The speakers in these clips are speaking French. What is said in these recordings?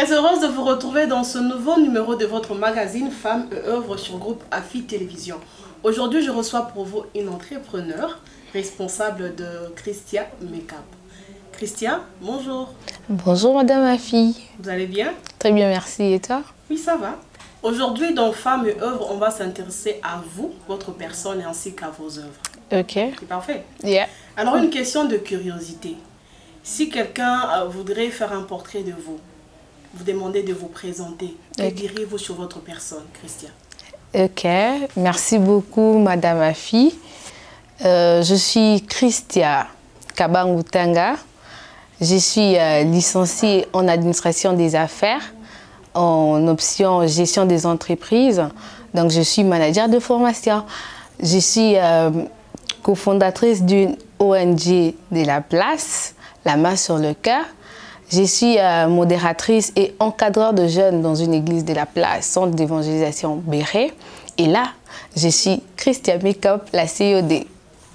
Très heureuse de vous retrouver dans ce nouveau numéro de votre magazine Femmes et œuvres sur groupe AFI Télévision. Aujourd'hui, je reçois pour vous une entrepreneure responsable de Christia Make-up. Christia, bonjour. Bonjour Madame AFI. Vous allez bien? Très bien, merci. Et toi? Oui, ça va. Aujourd'hui, dans Femmes et œuvres, on va s'intéresser à vous, votre personne ainsi qu'à vos œuvres. Ok. C'est parfait. Yeah. Alors, une question de curiosité. Si quelqu'un voudrait faire un portrait de vous, vous demandez de vous présenter, que diriez-vous sur votre personne, Christia? Ok, merci beaucoup Madame AFI. Je suis Christia Kabangutanga. Je suis licenciée en administration des affaires, en option gestion des entreprises. Donc je suis manager de formation. Je suis cofondatrice d'une ONG de la place, La Main sur le cœur. Je suis modératrice et encadreur de jeunes dans une église de la place, centre d'évangélisation Béret. Et là, je suis Christia Make-up, la COD.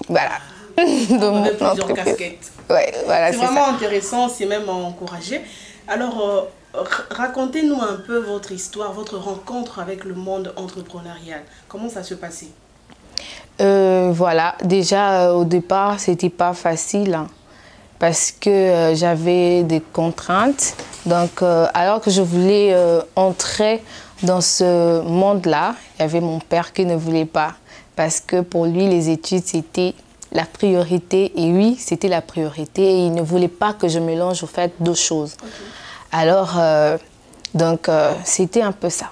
Voilà. On a plusieurs casquettes. Ouais, voilà, c'est vraiment intéressant, c'est même encouragé. Alors, racontez-nous un peu votre histoire, votre rencontre avec le monde entrepreneurial. Comment ça se passait? Voilà, déjà au départ, c'était pas facile. Hein, parce que j'avais des contraintes. Donc, alors que je voulais entrer dans ce monde-là, il y avait mon père qui ne voulait pas. Parce que pour lui, les études, c'était la priorité. Et oui, c'était la priorité. Et il ne voulait pas que je mélange au fait d'autres choses. Okay. Alors, c'était un peu ça.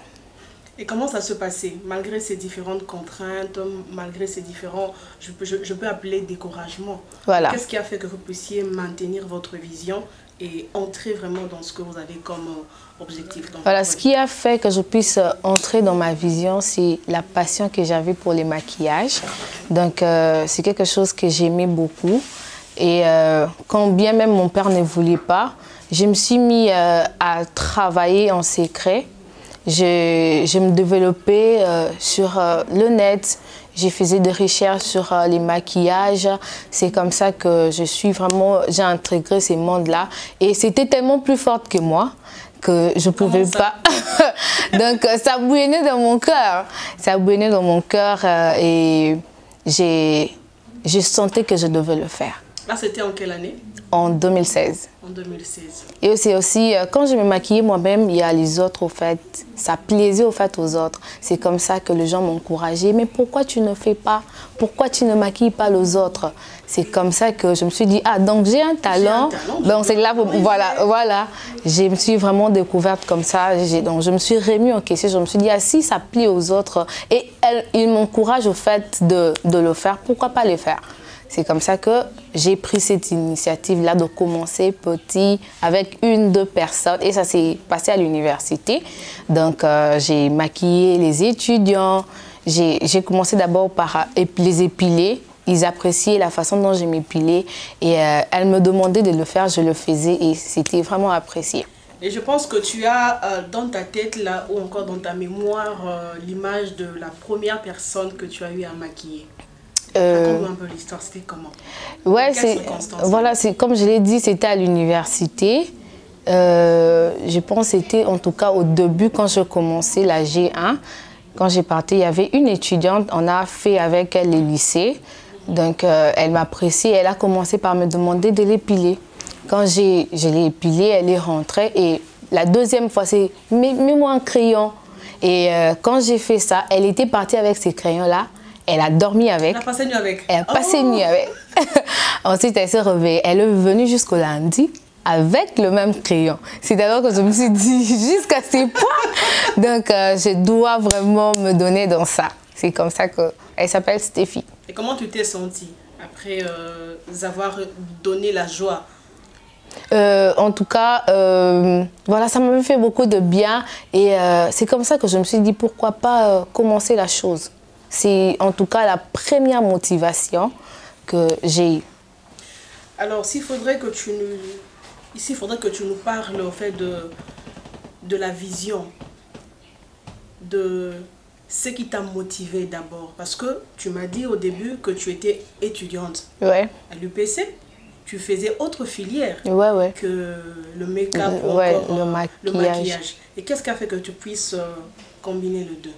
Et comment ça se passait, malgré ces différentes contraintes, malgré ces différents, je peux appeler découragements? Voilà. Qu'est-ce qui a fait que vous puissiez maintenir votre vision et entrer vraiment dans ce que vous avez comme objectif? Voilà, ce qui a fait que je puisse entrer dans ma vision, c'est la passion que j'avais pour les maquillages. Donc, c'est quelque chose que j'aimais beaucoup. Et quand bien même mon père ne voulait pas, je me suis mis à travailler en secret. Je me développais sur le net, je faisais des recherches sur les maquillages. C'est comme ça que j'ai intégré ces mondes-là. Et c'était tellement plus forte que moi que je ne pouvais pas. Donc ça bouillonnait dans mon cœur. Ça bouillonnait dans mon cœur et je sentais que je devais le faire. Là, c'était en quelle année? En 2016. En 2016. Et c'est aussi, quand je me maquillais moi-même, il y a les autres, au fait. Ça plaisait, au fait, aux autres. C'est comme ça que les gens m'encourageaient. Mais pourquoi tu ne fais pas? Pourquoi tu ne maquilles pas les autres? C'est comme ça que je me suis dit, ah, donc j'ai un talent. Donc c'est là, voilà. Je me suis vraiment découverte comme ça. Donc je me suis remis en question. Je me suis dit, ah, si ça plaît aux autres, et ils m'encouragent, au fait, de le faire, pourquoi pas le faire? C'est comme ça que j'ai pris cette initiative-là de commencer petit avec 1-2 personnes. Et ça s'est passé à l'université. Donc, j'ai maquillé les étudiants. J'ai commencé d'abord par les épiler. Ils appréciaient la façon dont je m'épilais. Et elles me demandaient de le faire, je le faisais. Et c'était vraiment apprécié. Et je pense que tu as dans ta tête, là, ou encore dans ta mémoire, l'image de la première personne que tu as eu à maquiller. Raconte-moi un peu l'histoire, c'était comment? Ouais, voilà, comme je l'ai dit, c'était à l'université. Je pense que c'était en tout cas au début quand je commençais la G1. Quand j'ai parti, il y avait une étudiante, on a fait avec elle les lycées. Donc elle m'appréciait, elle a commencé par me demander de l'épiler. Quand je l'ai épilée, elle est rentrée et la deuxième fois, c'est mets-moi un crayon. Et quand j'ai fait ça, elle était partie avec ces crayons-là. Elle a dormi avec. Elle a passé nuit avec. Elle a passé une nuit avec. Ensuite, elle s'est réveillée. Elle est venue jusqu'au lundi avec le même crayon. C'est alors que je me suis dit, jusqu'à ces points. Donc, je dois vraiment me donner dans ça. C'est comme ça qu'elle s'appelle Stéphie. Et comment tu t'es sentie après avoir donné la joie? En tout cas, voilà, ça m'a fait beaucoup de bien. Et c'est comme ça que je me suis dit, pourquoi pas commencer la chose. C'est en tout cas la première motivation que j'ai eue. Alors, s'il faudrait que tu nous parles en fait de la vision, de ce qui t'a motivé d'abord. Parce que tu m'as dit au début que tu étais étudiante à l'UPC. tu faisais autre filière que le make-up ou encore le maquillage. Et qu'est-ce qui a fait que tu puisses combiner les deux?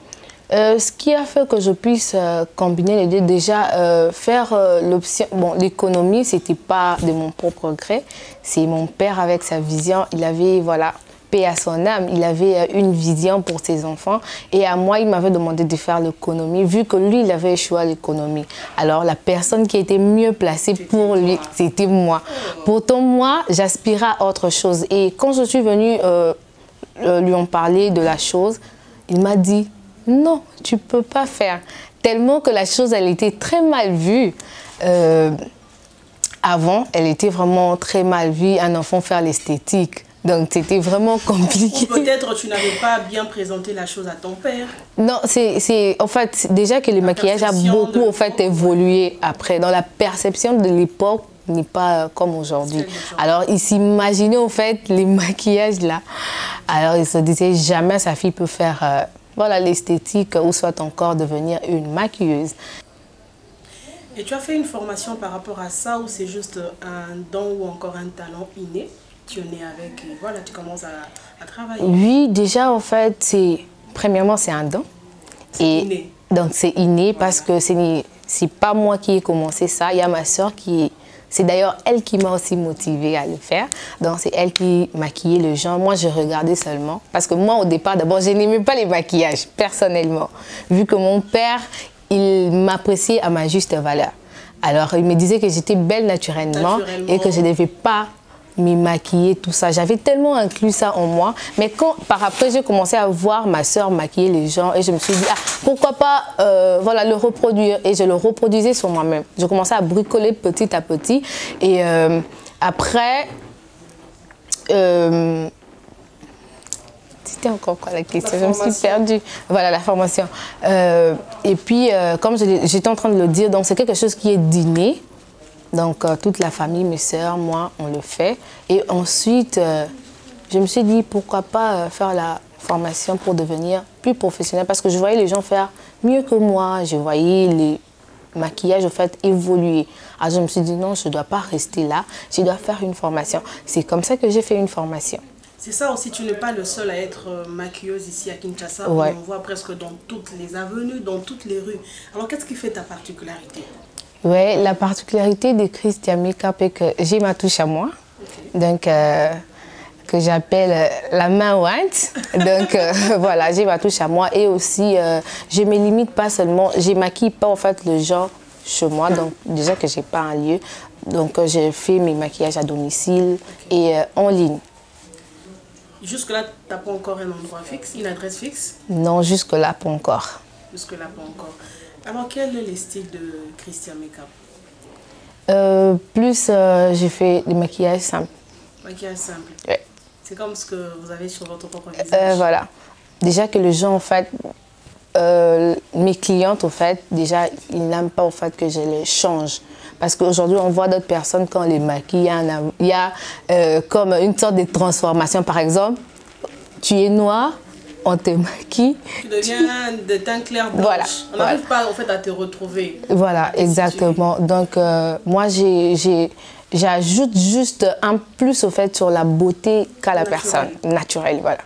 Ce qui a fait que je puisse combiner les deux, déjà faire l'option, bon, l'économie, c'était pas de mon propre gré, c'est mon père avec sa vision, il avait, voilà, paix à son âme, il avait une vision pour ses enfants et à moi, il m'avait demandé de faire l'économie, vu que lui, il avait échoué à l'économie. Alors, la personne qui était mieux placée pour lui, c'était moi. Pourtant, moi, j'aspirais à autre chose et quand je suis venue lui en parler de la chose, il m'a dit, non, tu ne peux pas faire. Tellement que la chose, elle était très mal vue. Avant, elle était vraiment très mal vue, un enfant faire l'esthétique. Donc, c'était vraiment compliqué. Ou peut-être tu n'avais pas bien présenté la chose à ton père. Non, c'est en fait, déjà que le maquillage a beaucoup évolué après. Dans la perception de l'époque, n'est pas comme aujourd'hui. Alors, il s'imaginait en fait les maquillages là. Alors, il se disait jamais sa fille peut faire... voilà, l'esthétique ou soit encore devenir une maquilleuse. Et tu as fait une formation par rapport à ça ou c'est juste un don ou encore un talent inné? Tu es né avec et voilà, tu commences à travailler. Oui, déjà en fait, premièrement c'est un don. C'est inné. Donc c'est inné parce que c'est pas moi qui ai commencé ça, il y a ma soeur qui... C'est d'ailleurs elle qui m'a aussi motivée à le faire. Donc, c'est elle qui maquillait les gens. Moi, je regardais seulement. Parce que moi, au départ, d'abord, je n'aimais pas les maquillages, personnellement. Vu que mon père, il m'appréciait à ma juste valeur. Alors, il me disait que j'étais belle naturellement et que je ne devais pas me maquiller, tout ça. J'avais tellement inclus ça en moi. Mais quand, par après, j'ai commencé à voir ma soeur maquiller les gens et je me suis dit, ah, pourquoi pas voilà, le reproduire. Et je le reproduisais sur moi-même. Je commençais à bricoler petit à petit. Et après, c'était encore quoi la question? Je me suis perdue. Voilà, la formation. Et puis, comme j'étais en train de le dire, donc c'est quelque chose qui est d'inné. Donc, toute la famille, mes sœurs, moi, on le fait. Et ensuite, je me suis dit, pourquoi pas faire la formation pour devenir plus professionnelle. Parce que je voyais les gens faire mieux que moi. Je voyais les maquillages, en fait, évoluer. Alors, je me suis dit, non, je ne dois pas rester là. Je dois faire une formation. C'est comme ça que j'ai fait une formation. C'est ça aussi, tu n'es pas le seul à être maquilleuse ici à Kinshasa. Ouais. On voit presque dans toutes les avenues, dans toutes les rues. Alors, qu'est-ce qui fait ta particularité? Oui, la particularité de Christia Make-up est que j'ai ma touche à moi, donc que j'appelle la main ouinte. Donc voilà, j'ai ma touche à moi et aussi je ne me limite pas seulement, je ne maquille pas en fait le genre chez moi, donc déjà que je n'ai pas un lieu. Donc je fais mes maquillages à domicile et en ligne. Jusque-là, tu n'as pas encore un endroit fixe, une adresse fixe? Non, jusque-là, pas encore. Jusque-là, pas encore. Alors, quel est le style de Christia Make-up? Plus, j'ai fait des maquillages simples. Maquillage simple? Oui. C'est comme ce que vous avez sur votre propre visage? Voilà. Déjà que les gens, en fait, mes clientes, en fait, déjà, ils n'aiment pas, en fait, que je les change. Parce qu'aujourd'hui, on voit d'autres personnes, quand on les maquille, il y a comme une sorte de transformation. Par exemple, tu es noir, on te maquille. Tu deviens de teint clair blanche. Voilà, on n'arrive pas en fait à te retrouver. Voilà, exactement. Donc moi j'ajoute juste un plus au fait sur la beauté qu'a la personne, naturelle, voilà.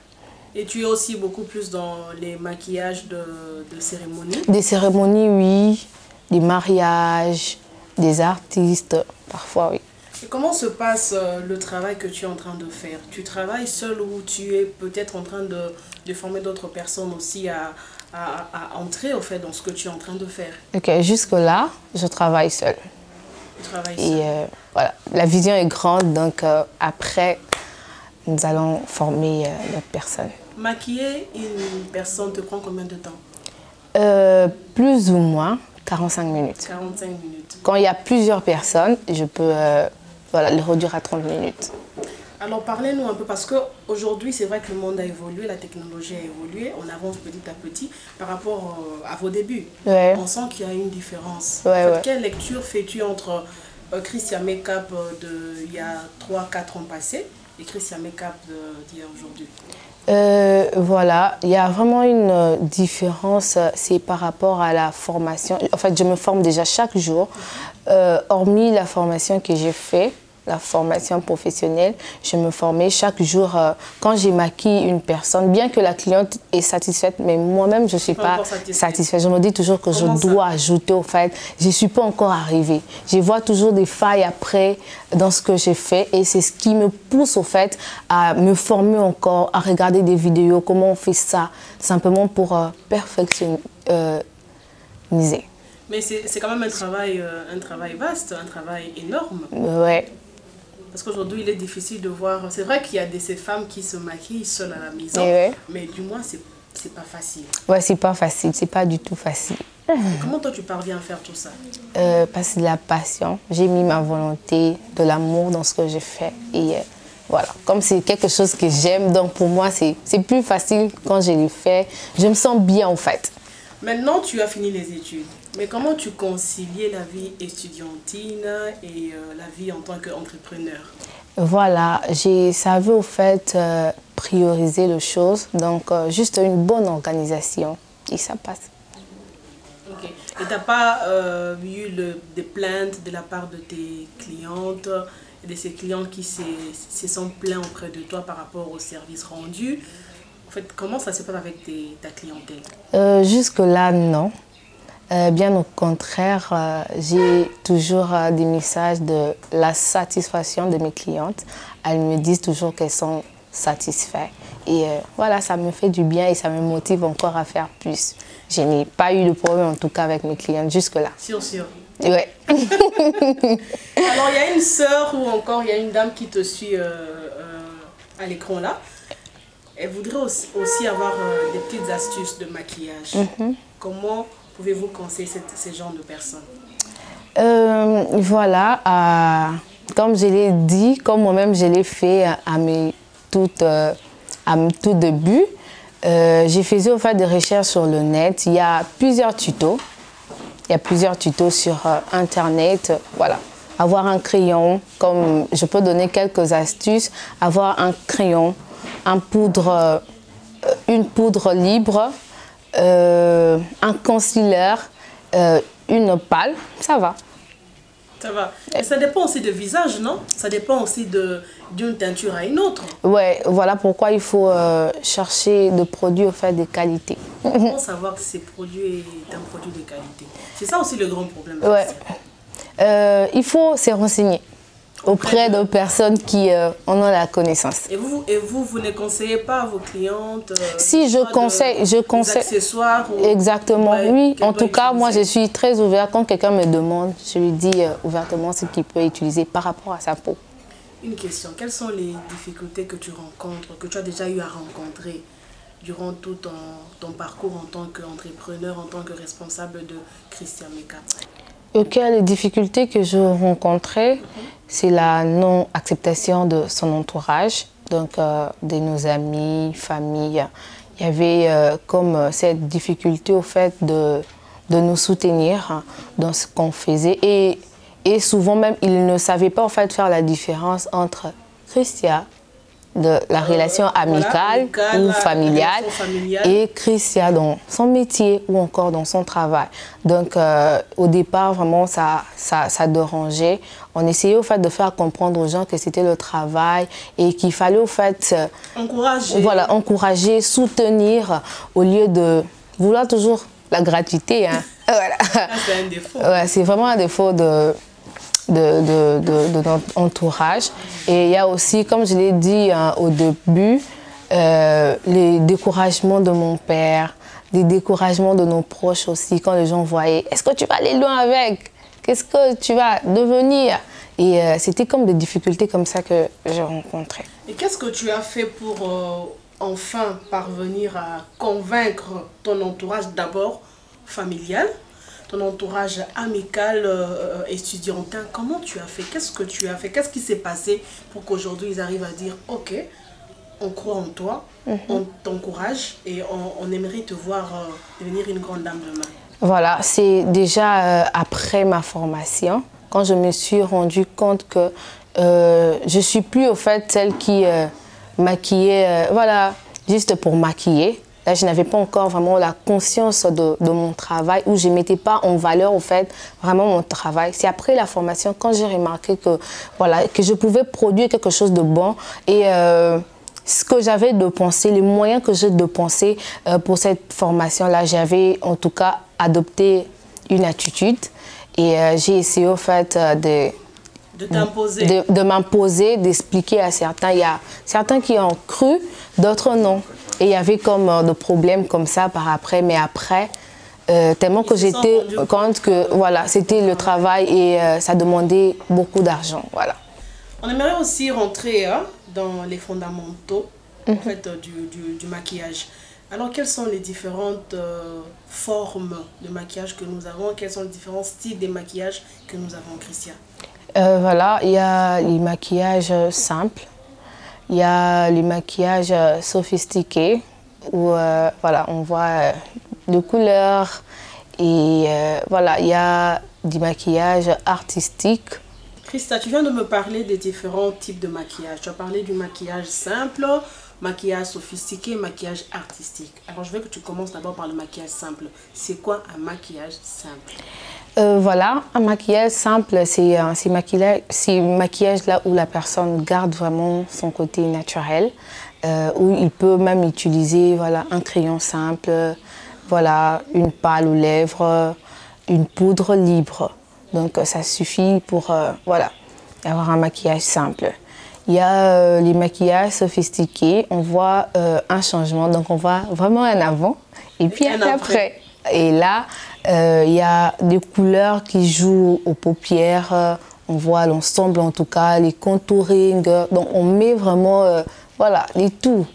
Et tu es aussi beaucoup plus dans les maquillages de cérémonies? Des cérémonies, oui. Des mariages, des artistes, parfois, oui. Et comment se passe le travail que tu es en train de faire? Tu travailles seul ou tu es peut-être en train de former d'autres personnes aussi à entrer au fait dans ce que tu es en train de faire? Ok, jusque-là, je travaille seule. Tu travailles seule. Et voilà, la vision est grande, donc après, nous allons former d'autres personnes. Maquiller une personne te prend combien de temps? Plus ou moins 45 minutes. 45 minutes. Quand il y a plusieurs personnes, je peux voilà, le réduire à 30 minutes. Alors parlez-nous un peu, parce qu'aujourd'hui, c'est vrai que le monde a évolué, la technologie a évolué, on avance petit à petit par rapport à vos débuts. Ouais. On sent qu'il y a une différence. Ouais, en fait, quelle lecture fais-tu entre Christia Make-up d'il y a 3-4 ans passés et Christia Make-up d'hier aujourd'hui? Voilà, il y a vraiment une différence, c'est par rapport à la formation. En fait, je me forme déjà chaque jour, hormis la formation que j'ai faite la formation professionnelle. Je me formais chaque jour quand j'ai maquillé une personne, bien que la cliente est satisfaite, mais moi-même, je ne suis pas satisfaite. Je me dis toujours que je dois ajouter au fait. Je ne suis pas encore arrivée. Je vois toujours des failles après dans ce que j'ai fait et c'est ce qui me pousse au fait à me former encore, à regarder des vidéos, comment on fait ça, simplement pour perfectionner. Mais c'est quand même un travail vaste, un travail énorme. Ouais. Parce qu'aujourd'hui, il est difficile de voir... C'est vrai qu'il y a ces femmes qui se maquillent seules à la maison, mais du moins, c'est pas facile. Ouais, c'est pas facile, c'est pas du tout facile. Et comment toi, tu parviens à faire tout ça? Parce que de la passion, j'ai mis ma volonté, de l'amour dans ce que je fais. Et voilà, comme c'est quelque chose que j'aime, donc pour moi, c'est plus facile quand je le fais. Je me sens bien, en fait. Maintenant, tu as fini les études. Mais comment tu concilies la vie estudiantine et la vie en tant qu'entrepreneur? Voilà, j'ai savu au fait prioriser les choses, donc juste une bonne organisation et ça passe. Ok. Et tu n'as pas eu des plaintes de la part de tes clientes et de ces clients qui se sont plaints auprès de toi par rapport au service rendu? En fait, comment ça se passe avec ta clientèle? Jusque-là, non. Bien au contraire, j'ai toujours des messages de la satisfaction de mes clientes. Elles me disent toujours qu'elles sont satisfaites. Et voilà, ça me fait du bien et ça me motive encore à faire plus. Je n'ai pas eu de problème en tout cas avec mes clientes jusque-là. Sûr. Ouais. Alors, il y a une sœur ou encore il y a une dame qui te suit à l'écran là. Elle voudrait aussi avoir des petites astuces de maquillage. Comment pouvez-vous conseiller ce genre de personnes? Voilà, comme je l'ai dit, comme moi-même je l'ai fait à mes tout début, j'ai fait au fait des recherches sur le net. Il y a plusieurs tutos. Il y a plusieurs tutos sur Internet. Voilà. Avoir un crayon, comme je peux donner quelques astuces. Avoir un crayon, une poudre libre, un concealer, une pâle, ça va. Ça va. Mais ça dépend aussi de visage, non? Ça dépend aussi d'une teinture à une autre. Ouais, voilà pourquoi il faut chercher des produits au fait de qualité. Comment savoir que ces produits est un produit de qualité? C'est ça aussi le grand problème. Ouais. Il faut se renseigner auprès de personnes qui en ont la connaissance. Et vous ne conseillez pas à vos clientes si je conseille, des accessoires exactement, oui. En tout cas, moi, je suis très ouverte. Quand quelqu'un me demande, je lui dis ouvertement ce qu'il peut utiliser par rapport à sa peau. Une question. Quelles sont les difficultés que tu rencontres, que tu as déjà eu à rencontrer durant tout ton parcours en tant qu'entrepreneur, en tant que responsable de Christia Make-up? Ok, les difficultés que je rencontrais, c'est la non-acceptation de son entourage, donc de nos amis, famille. Il y avait comme cette difficulté au fait de nous soutenir dans ce qu'on faisait et souvent même ils ne savaient pas en fait faire la différence entre Christia, de la relation amicale ou familiale et Christia dans son métier ou encore dans son travail. Donc au départ vraiment ça dérangeait. On essayait au fait de faire comprendre aux gens que c'était le travail et qu'il fallait au fait encourager, soutenir au lieu de vouloir toujours la gratuité. Hein. Voilà. C'est un défaut. Ouais, c'est vraiment un défaut de notre entourage. Et il y a aussi, comme je l'ai dit au début, les découragements de mon père, des découragements de nos proches aussi, quand les gens voyaient « Est-ce que tu vas aller loin avec? Qu'est-ce que tu vas devenir ?» Et c'était comme des difficultés comme ça que j'ai rencontrées. Et qu'est-ce que tu as fait pour enfin parvenir à convaincre ton entourage d'abord familial, ton entourage amical, estudiantin? Comment tu as fait? Qu'est-ce que tu as fait? Qu'est-ce qui s'est passé pour qu'aujourd'hui ils arrivent à dire « Ok, on croit en toi, on t'encourage et on aimerait te voir devenir une grande dame demain ». Voilà, c'est déjà après ma formation, quand je me suis rendu compte que je ne suis plus au fait celle qui maquillait, voilà, juste pour maquiller. Là, je n'avais pas encore vraiment la conscience de mon travail, où je ne mettais pas en valeur, au fait, vraiment mon travail. C'est après la formation, quand j'ai remarqué que, voilà, que je pouvais produire quelque chose de bon et ce que j'avais de penser, les moyens que j'ai de penser pour cette formation-là, j'avais en tout cas adopté une attitude et j'ai essayé, au fait, de m'imposer, d'expliquer à certains. Il y a certains qui ont cru, d'autres non. Et il y avait comme des problèmes comme ça par après, mais après, tellement que j'étais compte que voilà, c'était le travail et ça demandait beaucoup d'argent. Voilà. On aimerait aussi rentrer dans les fondamentaux en fait, du maquillage. Alors, quelles sont les différentes formes de maquillage que nous avons? Quels sont les différents styles de maquillage que nous avons, Christian? Voilà, il y a les maquillages simples, il y a les maquillages sophistiqués où voilà, on voit de couleurs et voilà, il y a du maquillage artistique. Christa, tu viens de me parler des différents types de maquillage. Tu as parlé du maquillage simple, maquillage sophistiqué, maquillage artistique. Alors je veux que tu commences d'abord par le maquillage simple. C'est quoi un maquillage simple? Voilà, un maquillage simple, c'est un maquillage là où la personne garde vraiment son côté naturel, où il peut même utiliser voilà, un crayon simple, voilà, une pâle aux lèvres, une poudre libre. Donc ça suffit pour voilà, avoir un maquillage simple. Il y a les maquillages sophistiqués, on voit un changement, donc on voit vraiment un avant et puis un après. Et là, il y a des couleurs qui jouent aux paupières, on voit l'ensemble en tout cas, les contouring, donc on met vraiment, voilà, les tout.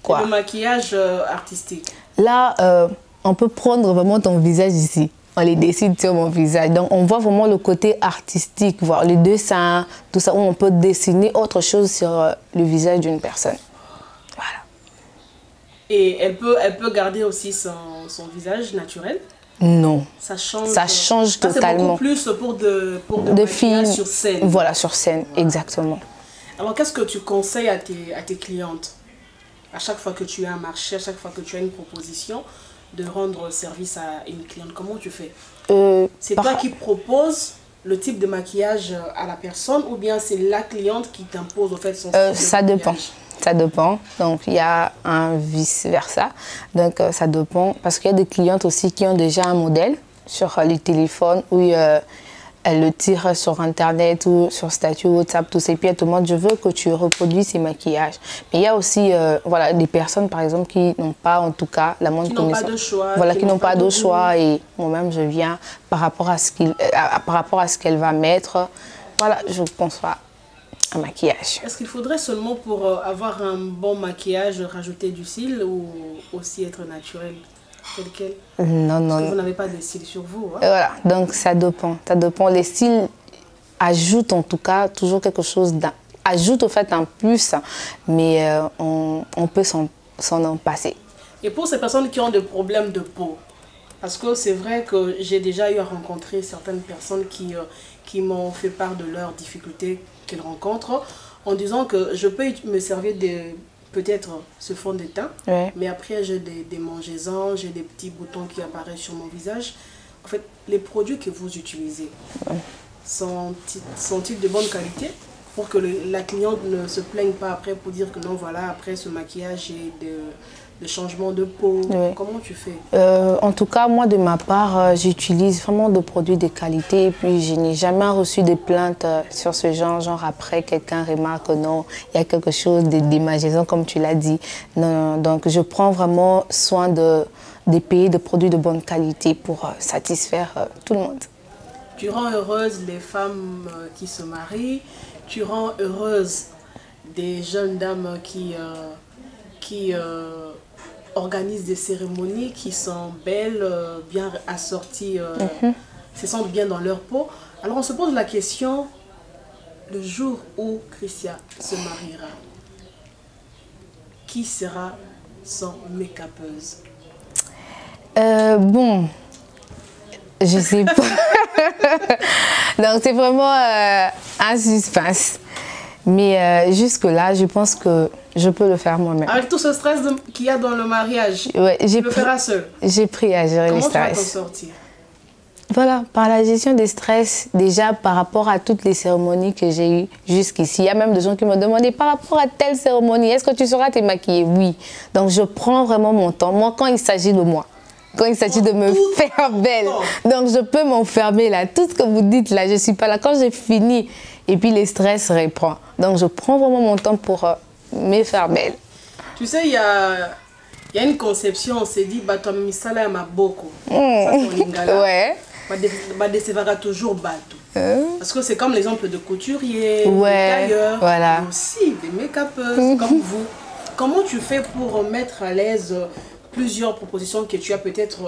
Quoi. Le maquillage artistique. Là, on peut prendre vraiment ton visage ici, on les dessine sur mon visage, donc on voit vraiment le côté artistique, voir les dessins, tout ça, où on peut dessiner autre chose sur le visage d'une personne. Voilà. Et elle peut garder aussi son visage naturel? Non. Ça change totalement. C'est beaucoup plus pour de films sur scène. Voilà, sur scène, exactement. Alors, qu'est-ce que tu conseilles à tes clientes? À chaque fois que tu as un marché, à chaque fois que tu as une proposition, de rendre service à une cliente, comment tu fais? C'est toi qui proposes le type de maquillage à la personne ou bien c'est la cliente qui t'impose au fait son style de ça maquillage? dépend. Ça dépend, donc il y a un vice-versa, donc ça dépend, parce qu'il y a des clientes aussi qui ont déjà un modèle sur les téléphones où elles le tirent sur internet ou sur statut WhatsApp, tout ça, et puis elles te demandent, je veux que tu reproduises ces maquillages. Mais il y a aussi voilà, des personnes par exemple qui n'ont pas en tout cas la moindre connaissance. Qui n'ont pas de choix. Voilà, qui n'ont pas de choix et moi-même je viens par rapport à ce qu'elle va mettre, voilà, je conçois un maquillage. Est-ce qu'il faudrait seulement pour avoir un bon maquillage rajouter du cils ou aussi être naturel tel quel? Non, non. Parce que vous n'avez pas de cils sur vous. Hein? Voilà, donc ça dépend. Ça dépend. Les cils ajoutent en tout cas toujours quelque chose, ajoutent au fait un plus, mais on peut s'en en passer. Et pour ces personnes qui ont des problèmes de peau, parce que c'est vrai que j'ai déjà eu à rencontrer certaines personnes qui m'ont fait part de leurs difficultés qu'elles rencontrent, en disant que je peux me servir de peut-être ce fond de teint, ouais. Mais après j'ai des mangeaisons, j'ai des petits boutons qui apparaissent sur mon visage. En fait, les produits que vous utilisez ouais. sont-ils de bonne qualité pour que la cliente ne se plaigne pas après pour dire que non, voilà, après ce maquillage et de changement de peau, oui. Comment tu fais? En tout cas, moi de ma part, j'utilise vraiment des produits de qualité et puis je n'ai jamais reçu de plaintes sur ce genre après quelqu'un remarque non, il y a quelque chose d'imagination comme tu l'as dit. Non, donc je prends vraiment soin de payer des produits de bonne qualité pour satisfaire tout le monde. Tu rends heureuse les femmes qui se marient, tu rends heureuse des jeunes dames qui organisent des cérémonies qui sont belles, bien assorties, se sentent bien dans leur peau. Alors on se pose la question, le jour où Christian se mariera, qui sera son make-upeuse? Bon, je sais pas. Donc c'est vraiment un suspense. Mais jusque-là, je pense que je peux le faire moi-même. Avec tout ce stress qu'il y a dans le mariage, Ouais, tu le feras seul. J'ai pris à gérer les stress. Comment tu vas t'en sortir? Voilà, par la gestion des stress, déjà par rapport à toutes les cérémonies que j'ai eues jusqu'ici. Il y a même des gens qui me demandaient par rapport à telle cérémonie, est-ce que tu sauras te maquiller? Oui. Donc je prends vraiment mon temps. Moi, quand il s'agit de moi, quand il s'agit de me faire belle, donc je peux m'enfermer là. Tout ce que vous dites là, je ne suis pas là. Quand j'ai fini, et puis les stress reprend. Donc je prends vraiment mon temps pour me faire belle. Tu sais, il y a une conception, on s'est dit, bah, toi, misala ya maboko. Ça, c'est en lingala. Ouais. Bah, décevra toujours bateau. Parce que c'est comme l'exemple de couturiers, ouais, de tailleurs, voilà. mais aussi des make-upeuses comme vous. Comment tu fais pour mettre à l'aise plusieurs propositions que tu as peut-être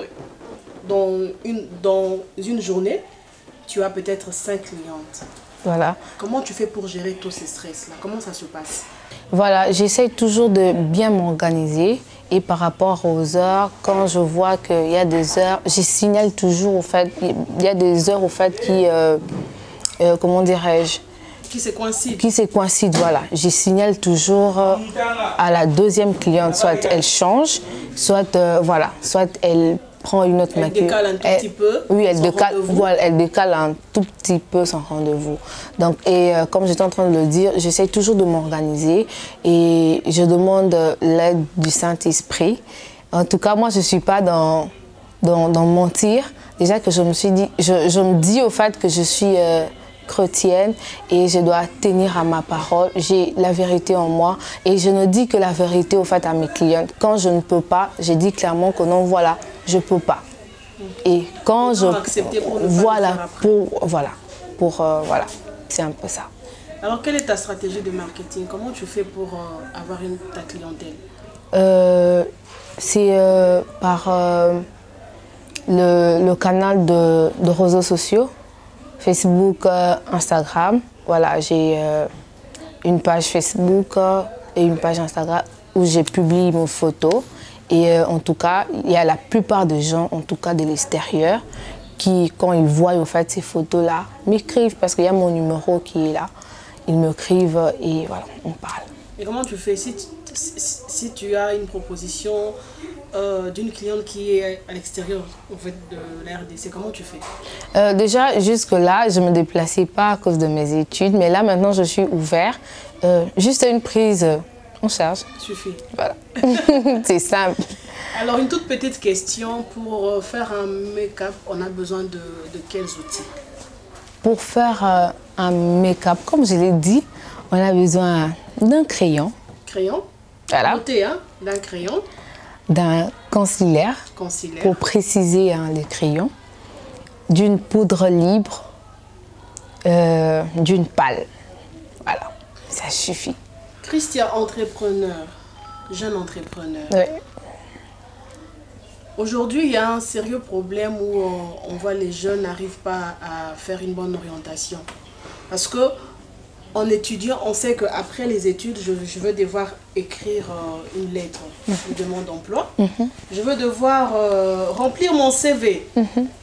dans une journée? Tu as peut-être 5 clientes. Voilà. Comment tu fais pour gérer tous ces stress-là? Comment ça se passe? Voilà, j'essaie toujours de bien m'organiser et par rapport aux heures, quand je vois qu'il y a des heures, je signale toujours au fait, il y a des heures au fait qui, comment dirais-je, qui se coïncident. Qui se coïncident, voilà. Je signale toujours à la deuxième cliente, soit elle change, soit, voilà, soit elle prend une autre maquillage. Elle décale un tout petit peu. Oui, elle décale un tout petit peu son rendez-vous. Donc, et comme j'étais en train de le dire, j'essaie toujours de m'organiser et je demande l'aide du Saint-Esprit. En tout cas, moi, je ne suis pas dans mentir. Déjà que je me suis dit, je me dis au fait que je suis chrétienne et je dois tenir à ma parole. J'ai la vérité en moi et je ne dis que la vérité au fait à mes clientes. Quand je ne peux pas, je dis clairement que non, voilà, je ne peux pas. Et quand je... Voilà, voilà, c'est un peu ça. Alors, quelle est ta stratégie de marketing? Comment tu fais pour avoir ta clientèle? C'est par le canal de réseaux sociaux. Facebook, Instagram. Voilà, j'ai une page Facebook et une page Instagram où j'ai publié mes photos. Et en tout cas, il y a la plupart des gens, en tout cas de l'extérieur, qui, quand ils voient en fait, ces photos-là, m'écrivent parce qu'il y a mon numéro qui est là. Ils m'écrivent et voilà, on parle. Et comment tu fais si tu as une proposition d'une cliente qui est à l'extérieur en fait, de la RDC, comment tu fais? Déjà, jusque-là, je ne me déplaçais pas à cause de mes études, mais là, maintenant, je suis ouverte. Juste une prise en charge. Suffit. Voilà. C'est simple. Alors, une toute petite question. Pour faire un make-up, on a besoin de quels outils? Pour faire un make-up, comme je l'ai dit, on a besoin d'un crayon. Crayon? Voilà. Notez, hein? D'un crayon. D'un concealer, pour préciser hein, les crayons, d'une poudre libre, d'une pâle. Voilà, ça suffit. Christian, entrepreneur, jeune entrepreneur. Oui. Aujourd'hui, il y a un sérieux problème où on voit les jeunes n'arrivent pas à faire une bonne orientation. Parce que en étudiant, on sait qu'après les études, je vais devoir écrire une lettre de demande d'emploi. Je vais devoir remplir mon CV.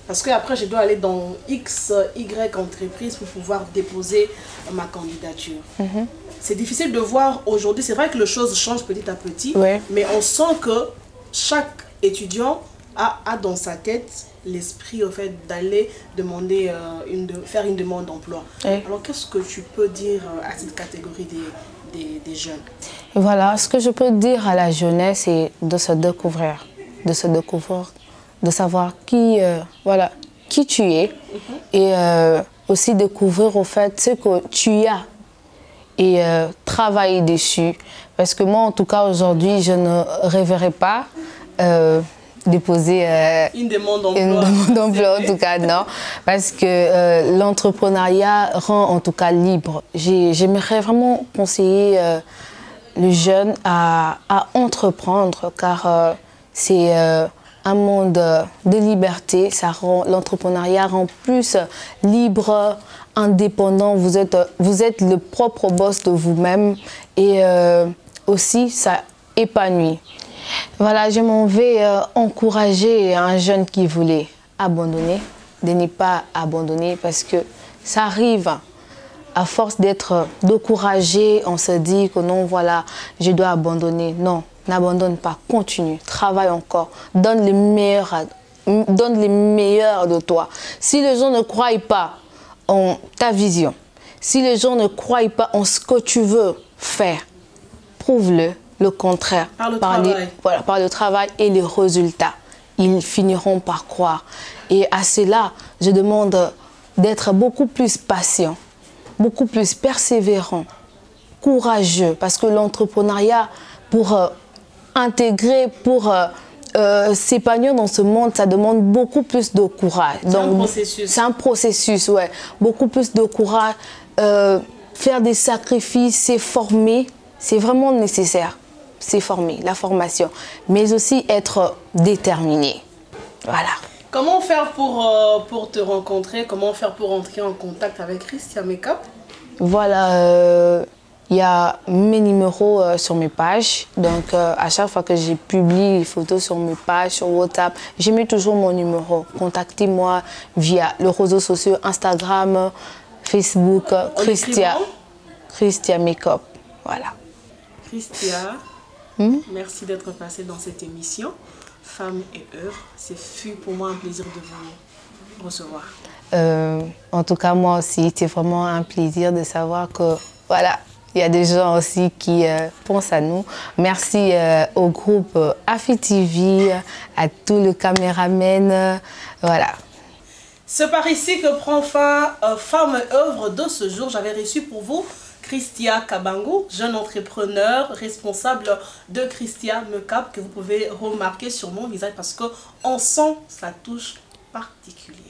Parce qu'après, je dois aller dans X, Y entreprise pour pouvoir déposer ma candidature. C'est difficile de voir aujourd'hui. C'est vrai que les choses changent petit à petit. Ouais. Mais on sent que chaque étudiant a dans sa tête l'esprit au fait d'aller demander faire une demande d'emploi. Ouais. Alors qu'est-ce que tu peux dire à cette catégorie des jeunes? Voilà, ce que je peux dire à la jeunesse, c'est de se découvrir, de savoir qui tu es et aussi découvrir au fait ce que tu as et travailler dessus. Parce que moi, en tout cas, aujourd'hui, je ne rêverais pas déposer une demande d'emploi, en tout cas, non. Parce que l'entrepreneuriat rend en tout cas libre. J'aimerais vraiment conseiller les jeunes à entreprendre, car c'est un monde de liberté. L'entrepreneuriat rend plus libre, indépendant. Vous êtes le propre boss de vous-même et aussi ça épanouit. Voilà, je m'en vais encourager un jeune qui voulait abandonner, de ne pas abandonner parce que ça arrive à force d'être découragé, on se dit que non, voilà, je dois abandonner. Non, n'abandonne pas, continue, travaille encore, donne les meilleurs de toi. Si les gens ne croient pas en ta vision, si les gens ne croient pas en ce que tu veux faire, prouve-le contraire. Par le travail. Voilà, par le travail et les résultats. Ils finiront par croire. Et à cela, je demande d'être beaucoup plus patient, beaucoup plus persévérant, courageux, parce que l'entrepreneuriat, pour intégrer, pour s'épanouir dans ce monde, ça demande beaucoup plus de courage. C'est un processus. C'est un processus, ouais. Beaucoup plus de courage. Faire des sacrifices, c'est former, c'est vraiment nécessaire. C'est former, la formation. Mais aussi être déterminé. Voilà. Comment faire pour te rencontrer? Comment faire pour entrer en contact avec Christia Make-up? Voilà, il y a mes numéros sur mes pages. Donc, à chaque fois que je publie les photos sur mes pages, sur WhatsApp, j'ai mis toujours mon numéro. Contactez-moi via les réseaux sociaux, Instagram, Facebook, Christia Make-up. Voilà. Christia, merci d'être passée dans cette émission. Femmes et œuvres, c'est fut pour moi un plaisir de vous recevoir. En tout cas, moi aussi, c'est vraiment un plaisir de savoir que, voilà, il y a des gens aussi qui pensent à nous. Merci au groupe Afi TV, à tous les caméramens, voilà. C'est par ici que prend fin Femmes et œuvres de ce jour. J'avais reçu pour vous Christia Kabangu, jeune entrepreneur, responsable de Christia Make-up, que vous pouvez remarquer sur mon visage parce qu'on sent sa touche particulière.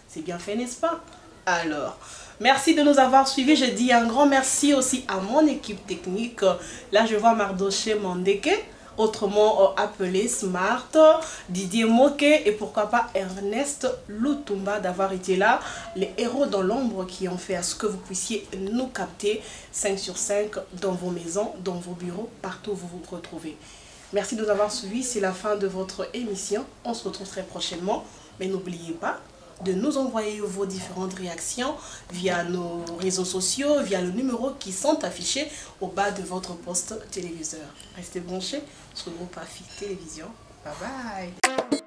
C'est bien fait, n'est-ce pas? Alors, merci de nous avoir suivis. Je dis un grand merci aussi à mon équipe technique. Là, je vois Mardoche Mandeke, autrement appelé Smart, Didier Moke et pourquoi pas Ernest Lutumba d'avoir été là, les héros dans l'ombre qui ont fait à ce que vous puissiez nous capter 5 sur 5 dans vos maisons, dans vos bureaux, partout où vous vous retrouvez. Merci de nous avoir suivis, c'est la fin de votre émission. On se retrouve très prochainement, mais n'oubliez pas de nous envoyer vos différentes réactions via nos réseaux sociaux, via le numéro qui sont affichés au bas de votre poste téléviseur. Restez branchés sur le groupe Afi Télévision. Bye bye.